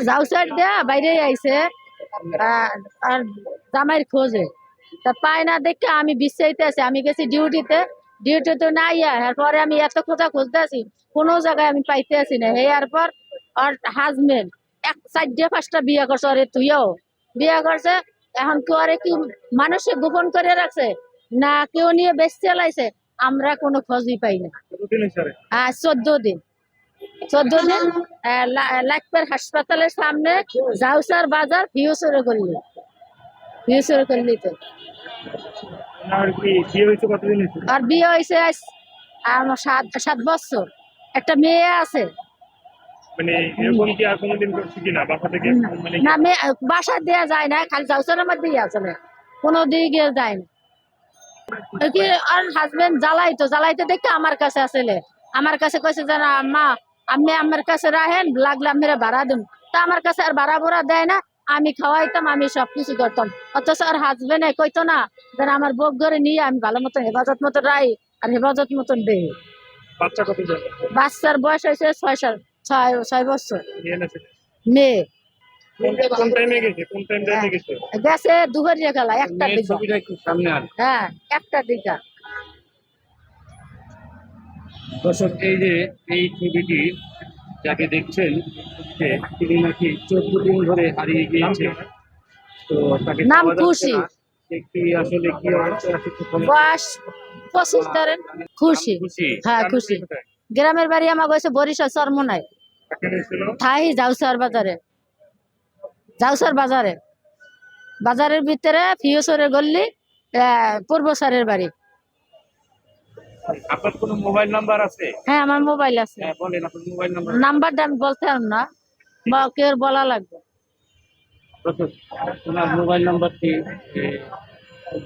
যাওসার দিয়া বাইরে আইছে আর জামাইয়ের খোঁজে তা পায় না দেখে আমি বিশ্রাইতে আছি। আমি গেছি ডিউটিতে না ইয়া এরপরে আমি এত খোঁজা খুঁজতে আছি, কোনো জায়গায় আমি পাইতে আছি না। এরপর আর হাজবেন্ড 4-5টা বিয়ে করছে, ওরে তুইও বিয়ে করছে। এখন কেউ আরে কি মানুষে গোপন করে রাখছে না কেউ নিয়ে বেশ চালাইছে, আমরা কোনো খোঁজই পাই না। 14 দিন 14 দিন লাখপের হাসপাতালের সামনে জাউসার বাজার ফিউসরে করলি তো। আর বিয়ে হয়েছে আমার 7 বছর, একটা মেয়ে আছে। মানে এরকম কি আর কোনোদিন করছি কিনা বাসা থেকে? মানে না বাসা দেওয়া যায় না, খালি জাউসারের মধ্যে আসলে কোনো দিকে যায় না। কি আর হাজবেন্ড জ্বালাইতে দেখে আমার কাছে আসলে আমার কাছে কইছে যে না মা আমি আমার কাছে রাখেন, লাগলে আমি ভাড়া দেব। তা আমার কাছে আর ভাড়া দেয় না, আমি খাওয়াইতাম, আমি সবকিছু করতাম। অথচ আর হাজবেন্ড কইতো না যে আমার বউ ঘরে নিয়ে আমি ভালো মতো হেফাজত মতো রাই আর হেফাজত মতন দেই। বাচ্চা কত জন? বাচ্চার বয়স হয়েছে 6 বছর। মেয়ে কোন টাইমে গেছে? কোন টাইম যাইতে গেছে? গেছে দুপুরিয়া খেলা 1টার দিকে। ছবিটা একটু সামনে আন। হ্যাঁ 1টার দিকে। দর্শক এই ছবিটি যাকে দেখছেন যে তিনি নাকি 14 দিন ধরে হারিয়ে গিয়েছে। তো তাকে নাম পাওয়া যাচ্ছে খুশি, না। কি আসলে কি অবস্থায় আছে একটু বলেন। বয়স 25 ধরেন। খুশি, হ্যাঁ খুশি। গ্রামের বাড়ি আমার গেছে বরিশাল চরমনায়, থাই জাউসার বাজারের ভিতরে ফিউসরে গল্লি পূর্বসারের বাড়ি। আপনার কোনো মোবাইল নাম্বার আছে? হ্যাঁ আমার মোবাইল আছে। হ্যাঁ বলেন আপনার মোবাইল নাম্বার। নাম্বারটা আমি বলতে পারব না, কেউ বলা লাগবে। ওনার মোবাইল নাম্বারটি